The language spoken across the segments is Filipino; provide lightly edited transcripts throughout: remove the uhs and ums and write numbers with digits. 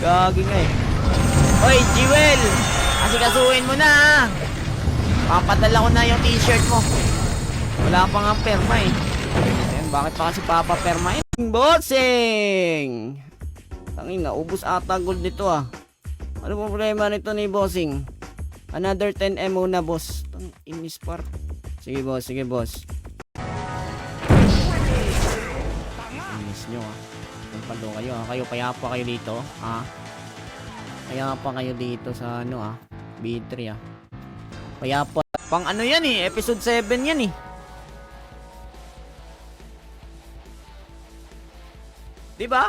Gagi nga eh. Hoy, Jewel! Asikasuhin mo na ha. Papadala ko na yung t-shirt mo. Wala pa nga perma eh. Ayan, bakit pa kasi papaperma eh? Bossing! Tangin na, ubus ata gold nito ah. Ano po problema nito ni Bossing? Another 10M muna boss. Inis par. Sige boss, sige boss. Inis nyo ah. Palo kayo ha. Kayo payapa kayo dito ha. Kaya pa kayo dito sa ano ah. B3 ah. Payapa. Pang ano yan eh. Episode 7 yan eh. Diba?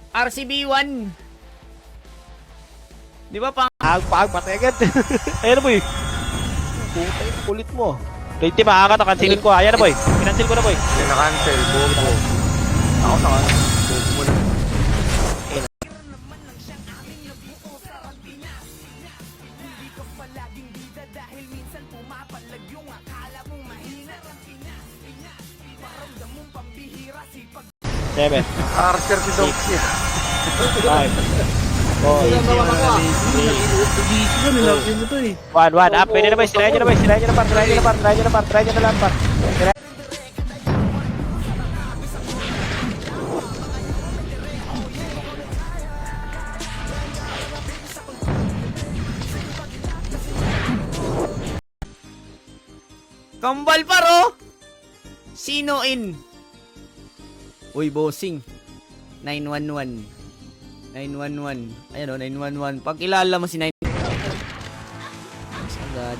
RCB 1. Diba pang Pategan. Ayan na boy. Putay, kulit mo. Rate makakata, cancelin ko. Ayan na boy. Cancel ko na boy. Hindi na cancel. Bobo. Ako sa bobo mo na. Seven. Archer si Doxy. 5 4 1 1 up. Pwede na boy. Sirayan nyo na boy. Sirayan nyo na par. Sirayan nyo na par. Sirayan nyo na par. Sirayan nyo na lang par. Kambal paro. Sino in? Uy, Bossing. 911. 911. Ayan o, 911. Pag kilala mo si 911. Agad.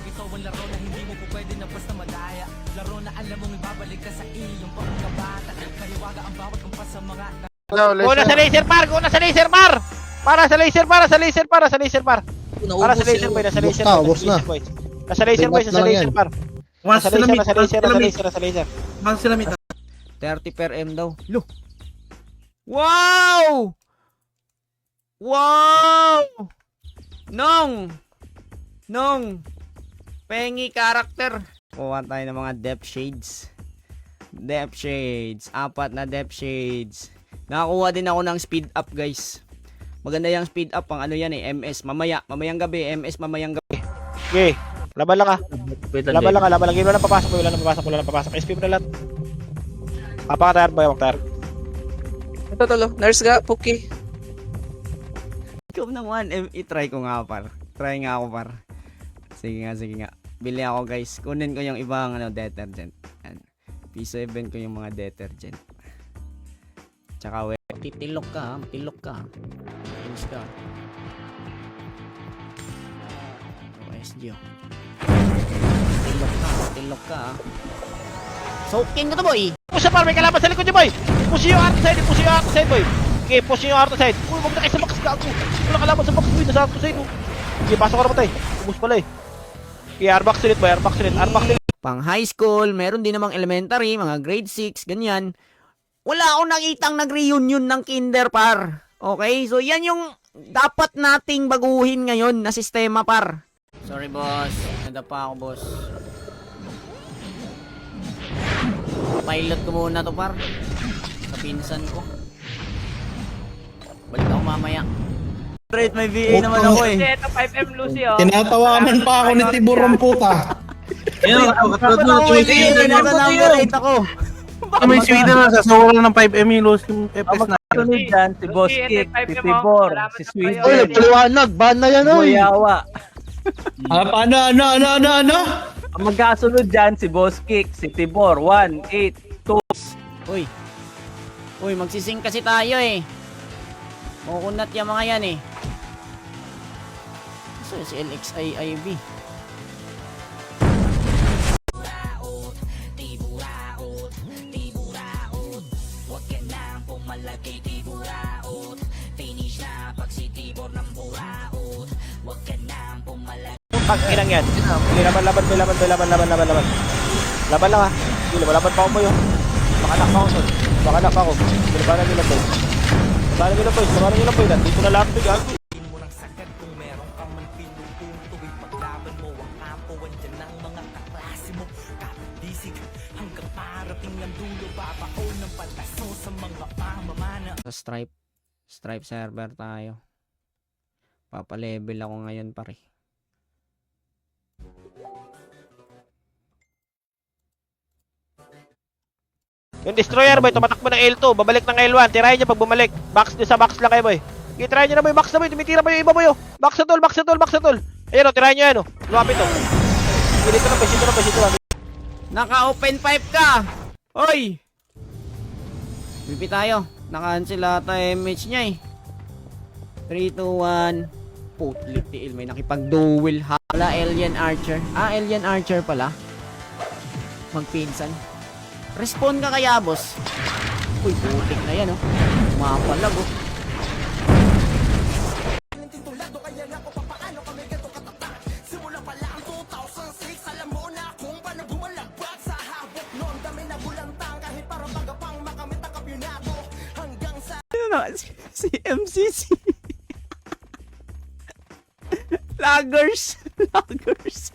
Ito ang laro na hindi mo po pwede na basta madaya. Laro na alam mong ibabalik ka sa iyong pangkabata. Kaliwaga ang bawat kumpas sa mga Una sa laser par! Una sa laser par! Para sa laser par! Sa laser par! Sa laser par! Para sa laser boy! Nasa laser boy! Nasa laser boy! Nasa laser par! Nasa laser! Nasa laser! Nasa laser! Nasa laser! Mas sila mita. 30 per M daw. Lo. Wow! Wow! Nong! Pengi character. Kuha tayo ng mga depth shades. Depth shades. 4 na depth shades. Nakakuha din ako ng speed up guys. Maganda yung speed up. Pang ano yan eh. MS. Mamayang gabi. MS mamayang gabi. Okay. Laban lang ka. Laban lang ka. Laban lang. Wala nang papasok. Wala nang papasok. Wala nang papasok. SP mo na lahat. Papakatayar ba yung tayar? Ito tolo. Nurse ga, Puki. Ikaw naman. I-try ko nga par. Try nga ako par. Sige nga. Bili ako guys. Kunin ko yung ibang ano, detergent. Yan. P7 ko yung mga detergent. Tsaka titilok ka ha. Matilok ka. Tilos ka. OSG oh. Matilok ka ha. Soaking ko to boy. Push sa par. May kalaban sa likod niya boy. Push yung art side. Push yung art side boy. Okay. Push yung art side. Uy. Huwag na kayo sa box. Gago. Wala kalaban sa box boy. Nasa art side oh. Okay. Pasok ka na patay. Push pala eh. Okay. Arbox ulit boy. Arbox ulit. Pang high school, meron din namang elementary, mga grade 6, ganyan. Wala akong nakitang nag-reunion ng kinder par. Okay? So yan yung dapat nating baguhin ngayon na sistema par. Sorry boss, nadapa ako boss. Pilot ko muna to par. Sa pinsan ko. Balik ako mamaya. Straight, may VA naman ako eh. Ito 5M Lucy oh. Tinatawanan pa ako ni Tiburong puta. Yan, Dapat ako may VA, nasa number 8 ako. may Sweden na sasawa lang ng 5M yung FPS na. Sunod dyan, si Boss Kick, si Tibor, si Sweden, Uy, nagpaliwanag. Ban na yan, oy. Boyawa. Ano? Ang magkasunod dyan, si Boss Kick, si Tibor, 1, 8, 2. Uy, magsising kasi tayo eh. Kukunat yung mga yan eh. So, si LXIIB. Pag inang yan. Hindi, laban. Laban lang ha. Hindi, laban pa ako boy. Makanak pa ako son. Makanak pa ako. Labanan nyo lang boy. Dito na lahat boy. Gago. sinisig hanggang parating ang dulo, babaon ng palaso sa mga pamamana. Sa Stripe server tayo. Papalevel ako ngayon pare. Yung destroyer boy, tumatakbo ng L2, babalik ng L1, tirahin niya pag bumalik. Box sa box lang kayo boy. Tirahin niyo na boy, box na boy, tumitira pa yung iba boy. Box sa tool, box sa tool, box sa tool. Ayan o, tirahin niyo yan o. Lumapit o. Dito na boy, dito na boy, dito na. Naka-open pipe ka! Hoy! BP tayo. Naka-cancel ata MH niya eh. 3, 2, 1. Putlit tiil. May nakipag-duel. Hala, Alien Archer. Ah, Alien Archer pala. Magpinsan. Respond ka kaya, boss. Uy, putik na yan oh. Mapalag oh. Si MCC. Laggers. Laggers.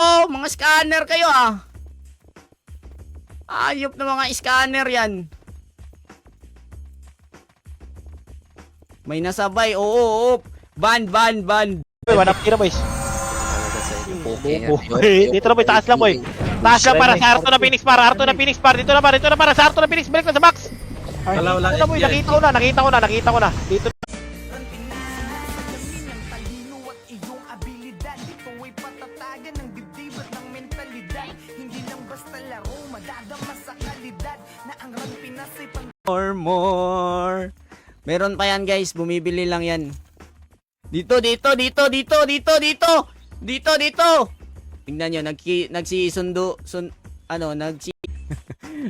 Oh, mga scanner kayo ah. Ayop na mga scanner yan. May nasabay. Oo. Ban. Boy, one up tira boys. Dito na boy, taas lang boy. Taas lang para sa Arto na Phoenix par, Arto na Phoenix par. Dito na para sa Arto na Phoenix, balik na sa box. Wala. Dito na boy, nakita ko na. Dito. More. Meron pa yan guys, bumibili lang yan. Dito. Tingnan nyo,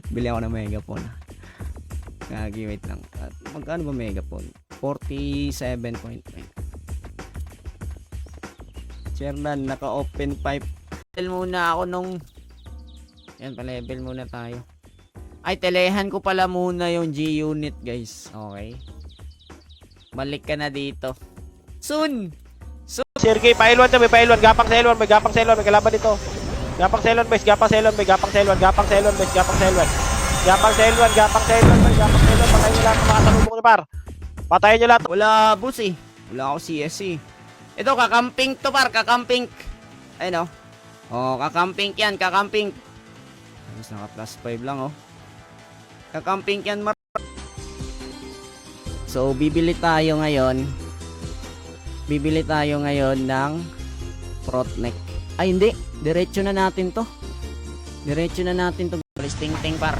Bili ako ng megaphone. Wait lang. Magkano ba megaphone? 47.9. Chernan, naka-open pipe. Level muna ako nung... Yan, pa-level muna tayo. Ay, telehan ko pala muna yung G-Unit, guys. Okay. Balik ka na dito. Soon! Sergey, pa-L1 na, may pa-L1. Gapang sa L1, may kalaban dito. Gapang sa L1, boys. Gapang sa L1. Patayin nyo lahat ng mga salubong ni par. Patayin nyo lahat. Wala, boss eh. Wala ako CS eh. Ito, kakamping to, par. Kakamping. Ayun, oh. Oh, kakamping yan. Kakamping. Ayos, naka plus 5 lang, oh. Kakamping yan, So, bibili tayo ngayon ng Protneck. Ay, hindi. Diretso na natin to. Ting-ting, par.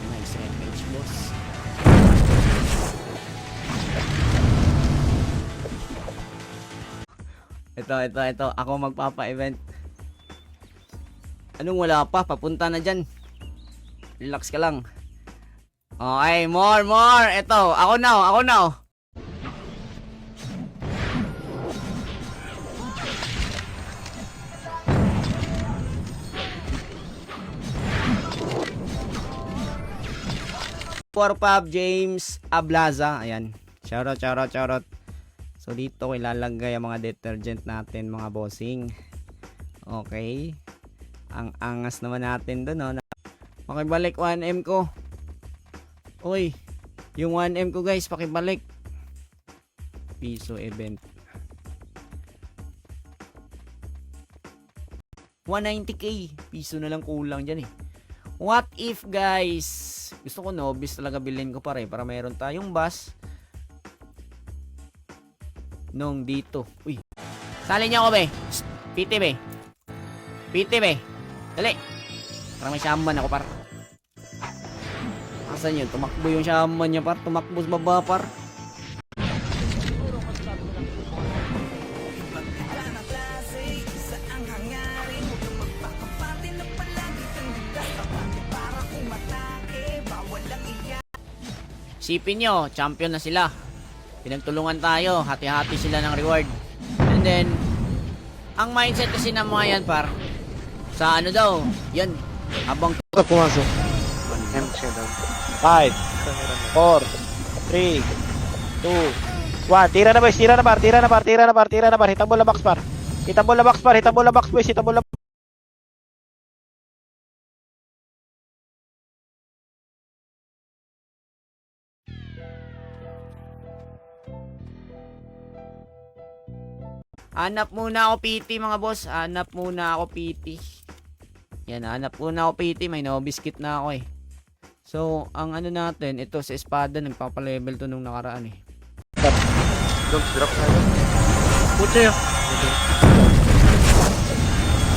Nice MH, boss. Ito. Ako magpapa-event. Anong wala pa? Papunta na dyan. Relax ka lang. Okay, more. Ito, ako now. For Pub James Ablaza. Ayan. Shoutout. So, dito ko ilalagay ang mga detergent natin, mga bossing. Okay. Ang angas naman natin doon, no? Pakibalik 1M ko. Uy, yung 1M ko guys, pakibalik. Piso event. 190k. Piso na lang kulang dyan eh. What if guys, gusto ko Nobis talaga bilhin ko para meron tayong bus nung dito. Uy, sali niya ako be. PT be. Dali. Parang may shaman ako par. Asan yun? Tumakbo yung shaman niya par. Tumakbo sa baba par. Isipin nyo, champion na sila. Pinagtulungan tayo, hati-hati sila ng reward. And then, ang mindset kasi ng mga yan par, sa ano daw, yan, habang Pumasok. 1M siya daw. 5, 4, 3, 2, 1. Tira na boys, tira na par, tira na par, tira na par, tira na par. Hitang bola box par. Hitang bola box par, hitang bola box boys, hitang bola. hanap muna ako PT mga boss. Hanap muna ako PT. Yan, hanap muna ako PT. May no biscuit na ako eh. So, ang ano natin, ito sa espada, nagpapalevel to nung nakaraan eh. Drop na yun. Putya yun.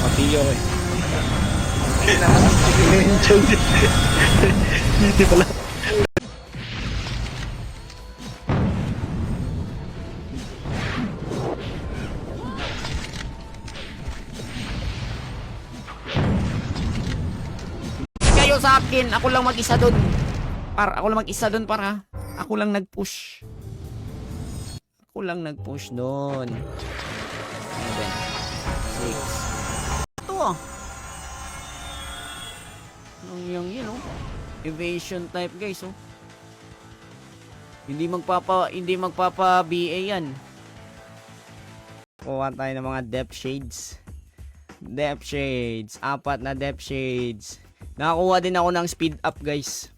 Matiyo eh. Hindi pala. Kayo sa akin, ako lang mag-isa dun. Ako lang mag-isa dun para. Ako lang nag-push. Ako lang nag-push dun. 7, 6. Ito ah. Anong yun oh. Evasion type guys oh. Hindi magpapa BA yan. Kuha tayo ng mga depth shades. Depth shades. 4 na depth shades. Nakakuha din ako ng speed up guys.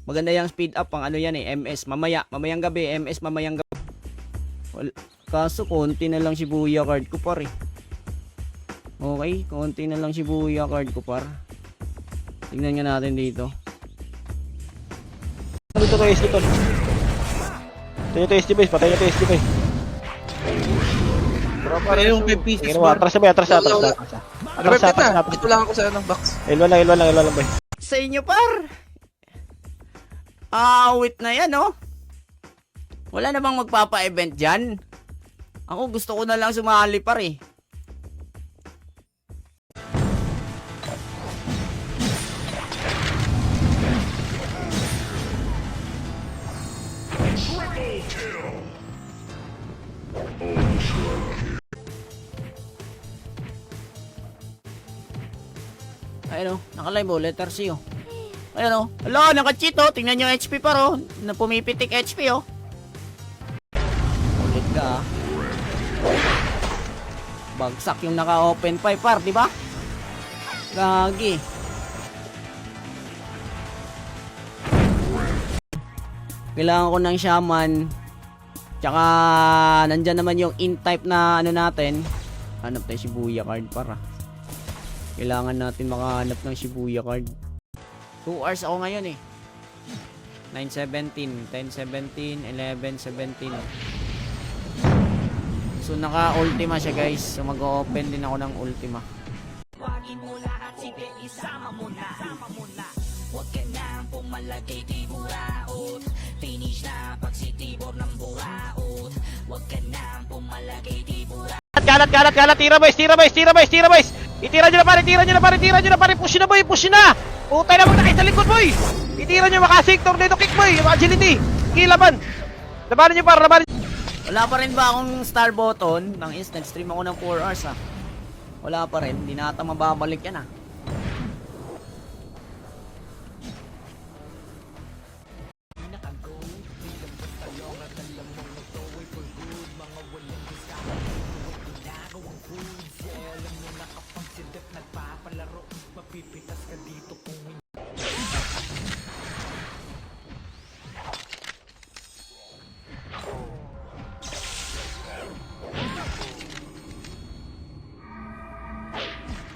Maganda yung speed up. Pang ano yan eh. MS. Mamayang gabi. MS mamayang gabi. Kaso konti na lang Shibuya card ko par eh. Okay. Konti na lang Shibuya card ko par. Tingnan nga natin dito. Dito kay SD tol. Ito yung SD base, patay na ito SD base. Para yung 5 pieces. Tingnan mo, atras na ba? Atras na. Repet na. Dito lang ako sa ng box. L1 lang boy. Sa inyo par. Wait na yan oh. Wala na bang magpapa-event dyan? Ako gusto ko na lang sumali par eh. Ayun o, naka-live o, letter C o. Ayun o, hala, naka-cheat o. Tingnan nyo HP par o. Na pumipitik HP o. Ulit ka ah. Bagsak yung naka-open pipe par, di ba? Gagi. Kailangan ko ng shaman. Tsaka, nandyan naman yung in-type na ano natin. Hanap tayo Shibuya card para. Kailangan natin makahanap ng Shibuya card. 2 hours ako ngayon eh. 9:17, 10:17, 11:17. So naka-ultima siya guys. So mag-open din ako ng ultima. Wagin mo lahat, sige, isama mo na. Huwag ka nang pumalagay, di buraot. Finish na pag si Tibor ng buraot. Huwag ka nang pumalagay, di buraot. Kalat, tira boys. Itira nyo na pare, push na boy, Putay na magna kayo sa likod boy. Itira nyo, makasig, tornado kick boy, yung agility. Kilaban. Labanan nyo par, Wala pa rin ba akong star button? Nang nag-stream ako ng 4 hours ah. Wala pa rin, hindi na ata mababalik yan ah.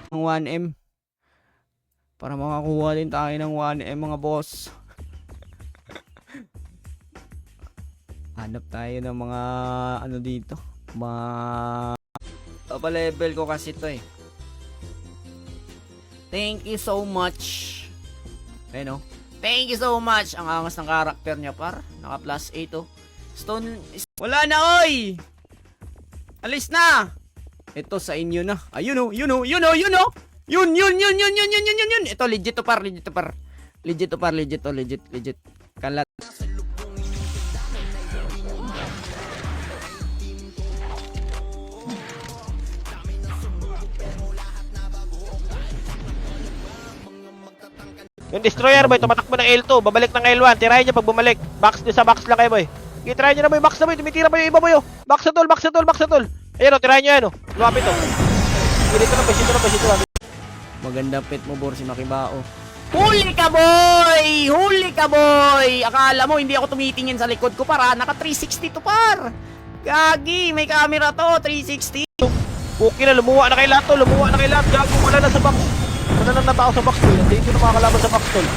Ng 1M para makakuha din tayo ng 1M mga boss. Hanap tayo ng mga ano dito, mga level ko kasi to eh. Thank you so much. Ayun oh. Thank you so much. Ang angas ng karakter niya par. Naka plus 8 oh. Stone. Wala na oy. Alis na. Ito sa inyo na. Ayun oh, yun. Ito legit to par. Legit. Kalat. Yung destroyer boy, tumatakbo ng L2, babalik ng L1, tirahin niya pag bumalik. Box din sa box lang kayo boy. Okay, tirahin niyo na boy, box na boy, tumitira pa yung iba boy oh. Box na tol, box na tol, box na tol. Ayun oh, tirahin niyo yan oh. Lumapit oh. Dito na boy, dito na boy, dito na. Maganda pet mo, Bor, si Makibao. Huli ka, boy! Huli ka, boy! Akala mo, hindi ako tumitingin sa likod ko, para. Naka 360 to, par. Gagi, may camera to, 360. Okay na, lumuwa na kay lahat tol, lumuwa na kay lahat. Gago, wala na sa box. Wala na natao sa box tol. Dito na makakalaban sa box tol.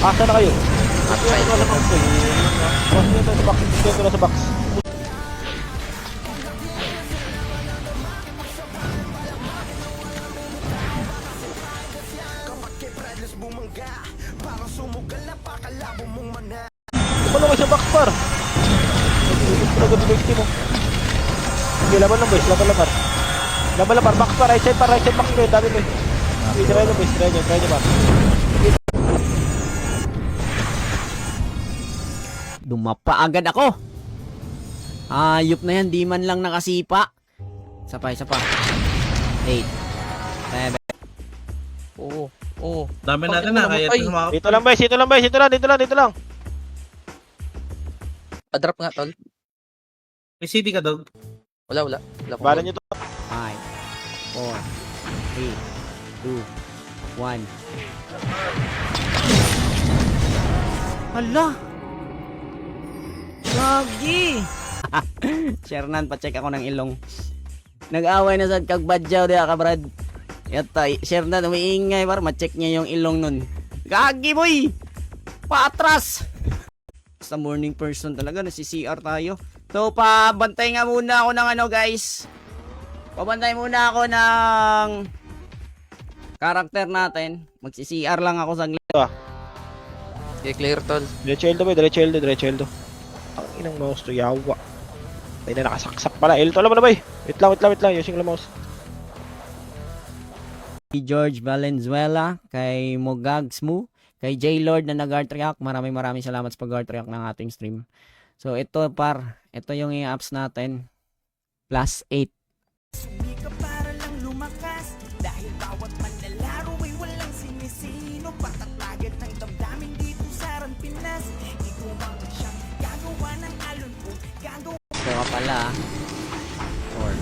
Asa na kayo? Asa na sa box tol. Asa na sa box, dito na sa box. Ano kayo sa box par? Talaga big team mo. Sige, laban lang boys, laban lang par. Laban lang par, box par, right side box par, dami boys. Sige, try nyo boys, try nyo par. Dumapa agad ako. Ayop na yan, di man lang nakasipa. Isa pa. 8. 7. Oo. Dami natin na, kaya ito mga... Dito lang boys, dito lang. Drop nga, tol. May city ka daw. Wala. Balan nyo to. 5, 4, 3, 2, 1. Hala! Gagi! Shernan, pa-check ako ng ilong. Nag-away na sa kagbadyaw diya ka, Brad. Yata, Shernan, umiingay para ma-check niya yung ilong nun. Gagi, boy! Paatras! Basta morning person talaga, nasi-CR tayo. So, pabantay nga muna ako ng ano, guys. Pabantay muna ako ng karakter natin. Magsi-CR lang ako saglit. Okay, clear, tol. Diretso Eldo. Ang inang mouse to, yawa. Ay na nakasaksak pala. Eldo, alam mo na boy. Wait lang. Using lang mouse. Kay George Valenzuela, kay Mogagsmu, kay J-Lord na nag-art react. Maraming salamat sa pag-art react ng ating stream. So, ito yung i-apps natin. Plus 8. Sumika para lang lumakas dahil bawat manlalaro ay walang sinisino. Patatlagan ng damdamin dito sa Pinas. Iguwang siyang gagawa ng alon ko. Ito ka pala. 4,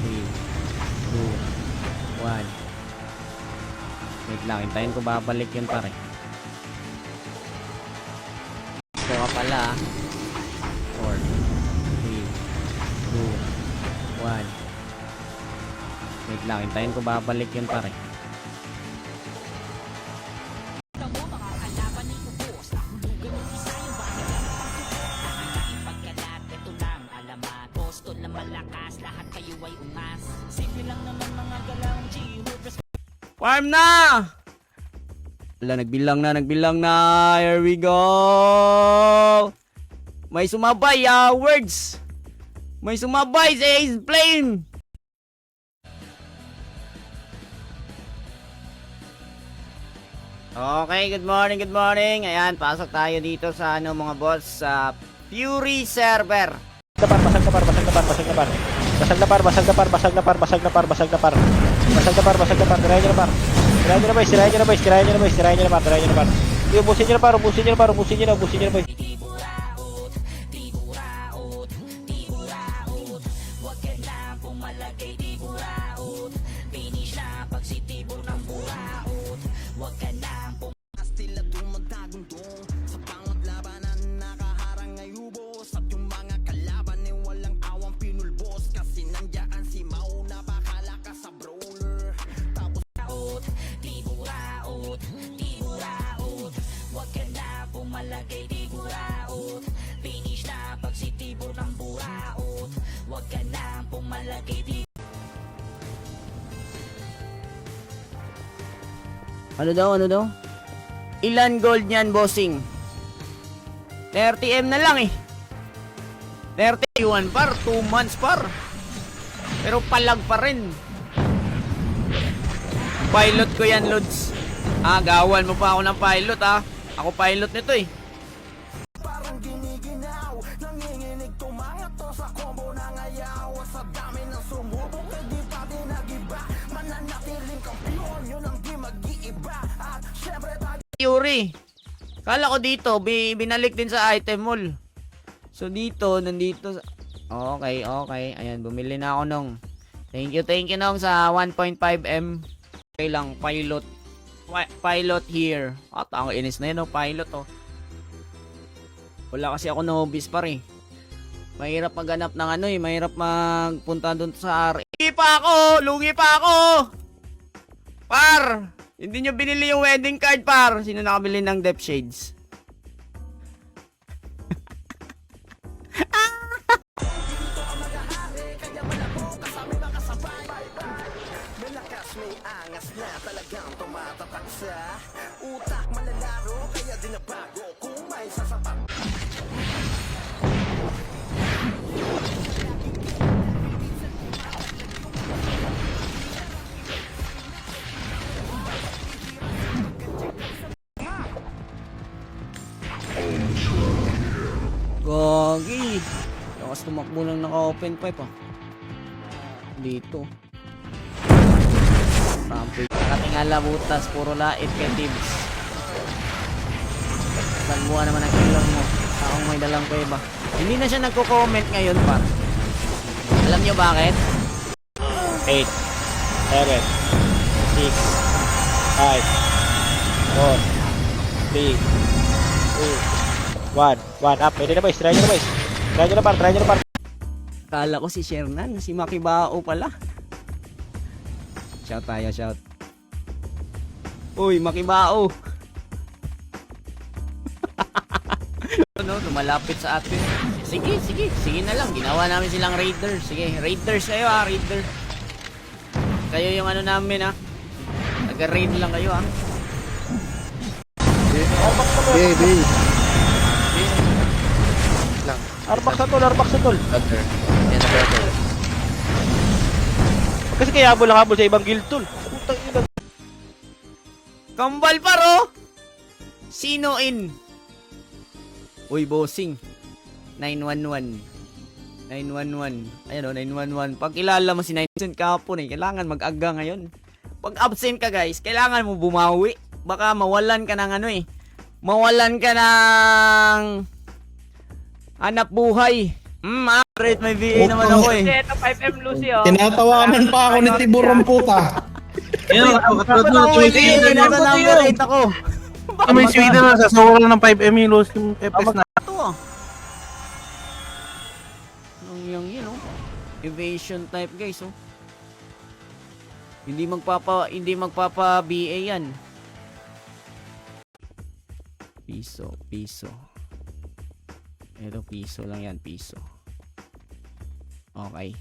3, 2, 1. Wait lang, hintayin ko babalik yun pare. Ito ka pala. 4, 3, 2, 1. Wait lang, hintayin ko babalik yun pare. Farm na! Wala, nagbilang na. Here we go! May sumabay, words! May sumabay sa Ace Flame! Okay, good morning. Ayan, pasok tayo dito sa mga boss sa Fury server. Basag na par. Tirahin nyo na par. Ubusin nyo na par. Huwag ka na pumalagay di buraot. Finish na pag si Tibor ng buraot. Huwag ka na Stila dumagdagundong sa pangaglabanan, nakaharang ay ubos at yung mga kalaban ay walang awang pinulbos kasi nandiyan si Mau, napakalakas sa brawler. Tapos di buraot. Huwag ka na pumalagay di buraot. Finish na pag si Tibor ng buraot. Huwag ka na pumalagay di Ano daw? Ilan gold niyan, bossing? 30M na lang eh. 31 par, 2 months par. Pero palag pa rin. Pilot ko yan, Lods. Gawan mo pa ako ng pilot Ako pilot nito eh. parang giniginaw. Nanginginig tumangat to sa combo ng ayaw. Sa dami ng sumubok ay di pa din nag-iba. Mananatiling kampiyon, yun ang di mag-iiba. At syempre tayo Fury. Kala ko dito, binalik din sa item mall. So dito, nandito. Okay. Ayan, bumili na ako nung. Thank you nung sa 1.5M. Okay lang, pilot here. At ang inis na yun, no? Pilot, oh. Wala kasi ako novice pa rin. Mahirap maghanap ng ano eh. Mahirap magpunta doon sa Lugi pa ako! Par! Hindi nyo binili yung wedding card, par. Sino nakabili ng Depth Shades? Gagi. Lakas tumakbo lang naka-open pipe, ah. Dito. Rampage. Nakatingala butas. Puro lait kay Tibbs. Salbuhan naman ang ilong mo. Taong may dalang kuweba. Hindi na siya nagko-comment ngayon, pa. Alam nyo bakit? 8, 7, 6, 5, 4, 3, 2, 1 up. Pwede na boys. Try nyo na par. Kala ko si Shernan. Si Makibao pala. Shout tayo, shout. Uy, Makibao. No, lumalapit sa atin. Sige na lang. Ginawa namin silang Raiders. Sige, Raiders kayo, ha, Raider. Kayo yung ano namin, ha. Taga-raid lang kayo, ha. Armax sa tol. Kasi kaya habol sa ibang guild tol. Putang ina. Kambal paro. Sino in? Uy, bossing. 911. Ayan o, 911. Pag kilala mo si 911 kahapon, kailangan mag-aga ngayon. Pag absent ka, guys, kailangan mo bumawi. Baka mawalan ka ng ano eh. Mawalan ka ng hanap buhay. Rate may VA naman ako eh. Ito 5M Lucy, oh. Tinatawanan pa ako ni Tiburong puta. Yan, Nasa number 8 ako. may Sweden na, sasawalan ng 5M yung Lucy FPS na. Ito ah. Anong yun oh. Evasion type guys oh. Hindi magpapa BA yan. Piso. Ito piso lang yan, piso. Okay.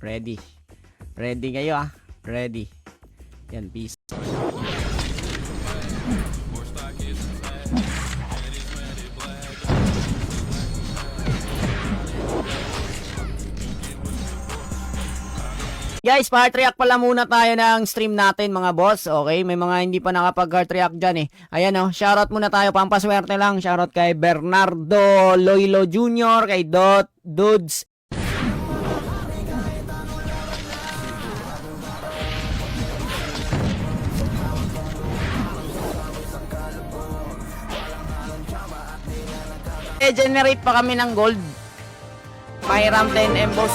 Ready kayo ah. Ready. Yan, piso. Guys, part react pala muna tayo ng stream natin mga boss. Okay, may mga hindi pa nakapag-heart react dyan eh. Ayan oh, shoutout muna tayo, pampaswerte lang. Shoutout kay Bernardo Loilo Jr., kay Dudes. Generate pa kami ng gold. Pyram 10M boss.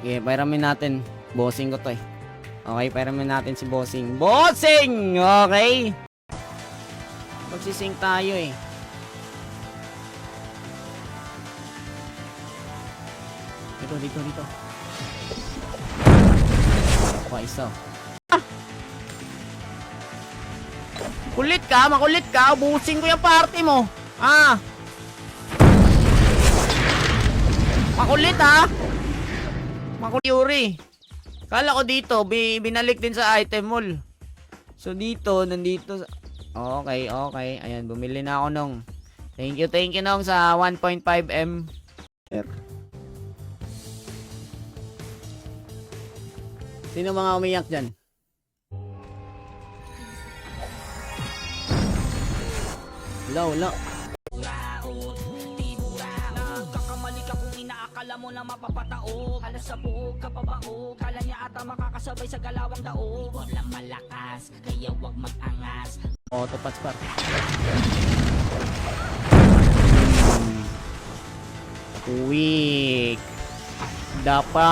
Okay, pairamin natin. Bossing ko to eh. Okay, pairamin natin si Bossing. Bossing! Okay. Magsising tayo eh. Dito. Pa isa. Makulit ka. Bossing ko yung party mo. Makulit ha. Fury. Kala ko dito, binalik din sa item mall. So dito, nandito. Okay. Ayan, bumili na ako nung. Thank you nung sa 1.5M. Sino mga umiyak dyan? Wala. Nagkakamali ka kung inaakala Alam mo na mapapataog, halos sa buhok kapabaog. Kala niya ata makakasabay sa galawang daog. Huwag lang malakas, kaya wag mag-angas. Autopats par. Quick. Dapa.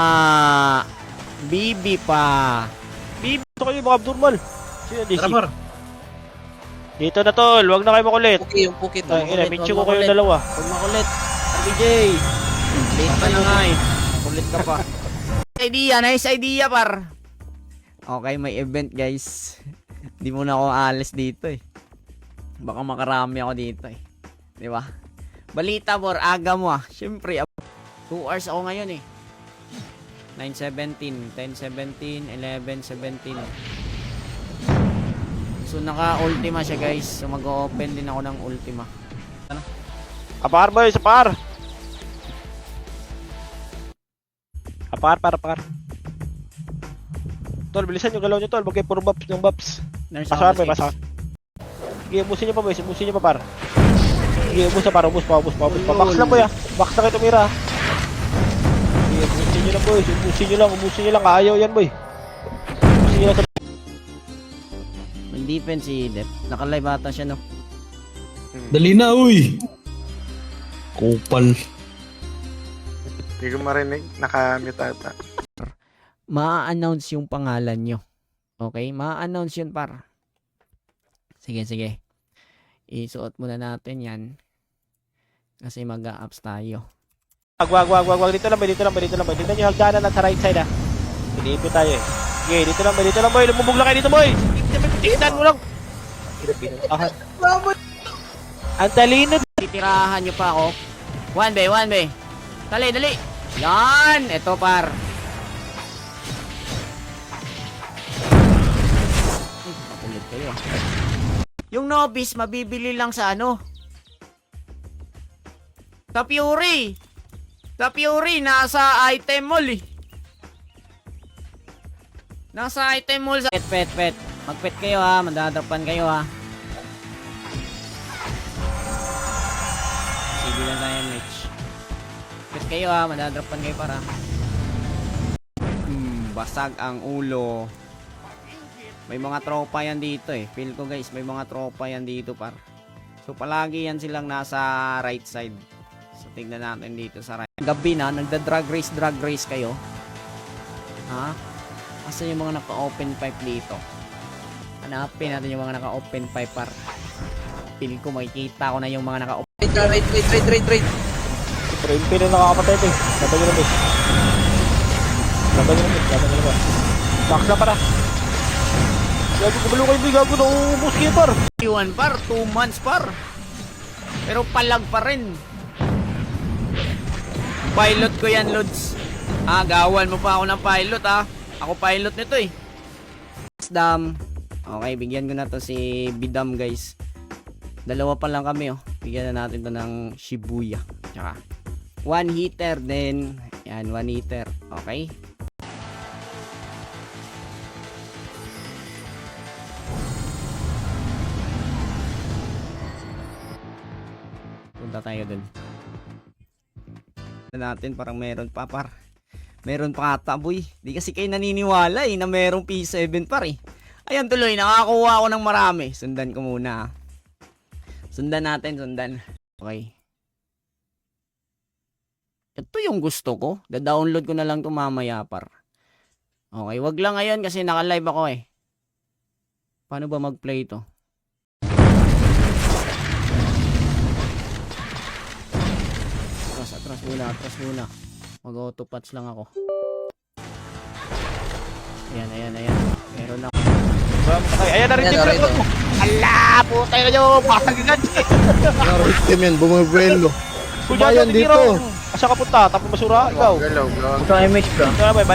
Bibi pa. Ito kayo mga abnormal. Sino DC? Tara, par. Dito na tol, wag na kayo makulit. Okay, yung pukit. Ay, ina, mityo ko kayo dalawa. Huwag makulit. RBJ. Late pa na nga eh. Kulit ka pa. Nice idea par. Okay, may event guys. Hindi mo na ako alis dito eh. Baka makarami ako dito eh. Di ba? Balita bor, aga mo ah. Siyempre, 2 hours ako ngayon eh. 9:17, 10:17, 11:17. So naka-ultima siya guys. So mag-open din ako ng ultima. Apar boy, apar. Apar. Tol, bilisan yung galaw nyo tol. Huwag kayo puro buffs ng buffs. Pasakar boy, pasakar. Sige, ubusin nyo pa boy, ubusin nyo pa par. Sige, ubus na par, ubus pa. Max lang boy ah. Max na kayo tumira. Sige, ubusin nyo lang boy. Ubusin nyo lang. Ayaw yan boy. Ubusin nyo lang sa... May defense si Dep. Naka-live ata siya no. Dali na, uy! Kupal. Hindi ko marinig. Nakamute ata. Ma-announce yung pangalan nyo. Okay? Ma-announce yun par. Sige. Isuot muna natin yan. Kasi mag-a-ups tayo. Wag. Dito lang boy. Dito nyo hagdanan at sa right side ah. Pinipit tayo eh. Sige, dito lang boy. Lumubog lang kayo dito boy. Tingnan mo lang. Ang talino. Titirahan nyo pa ako. 1 bay. Dali. Yan! Ito par. Pakulit kayo ah. Yung novice, mabibili lang sa ano? Sa Fury. Nasa item mall eh. Nasa item mall sa... Pet. Mag-pet kayo ha. Madadapan kayo ha. Sige lang tayo, Mitch. Pet kayo ha. Madadapan kayo para. Basag ang ulo. May mga tropa yan dito eh. Feel ko guys, may mga tropa yan dito par. So palagi yan silang nasa right side. So tignan natin dito sa right. Gabi na, nagda-drag race kayo. Ha? Asa yung mga naka-open pipe dito? Hanapin natin yung mga naka-open pipe par. Feel ko makikita ko na yung mga naka-open. Right. Pin na nakakapatay ito eh. Laban nyo lang boy. Laban nyo lang. Max na para. Gago, kabalo kayo boy. Gago, naubos kayo par. Iwan par, 2 months par. Pero palag pa rin. Pilot ko yan, Lods. Gawan mo pa ako ng pilot ah. Ako pilot nito eh. Dam. Okay, bigyan ko na to si Bidam guys. Dalawa pa lang kami oh. Bigyan na natin to ng Shibuya. Tsaka 1 heater din. Yan, 1 heater. Okay. Punta tayo dun. Natin parang meron pa par. Meron pa ata boy. Di kasi kayo naniniwala eh na merong P7 par eh. Ayan tuloy, nakakuha ako ng marami. Sundan ko muna. Sundan natin. Okay. Ito yung gusto ko. Da-download ko na lang ito mamaya par. Okay, wag lang ngayon kasi naka-live ako eh. Paano ba mag-play ito? Atras muna. Mag-autopats lang ako. Ayan. Meron na. Ayan na rin yung plug mo. Ala, puta yun nyo. Pasagigan. Victim yan, bumabuelo. Kuya dyan dito. Asa ka punta? Tapos masura, ikaw. Galaw. Ito image bro. Ito na ba?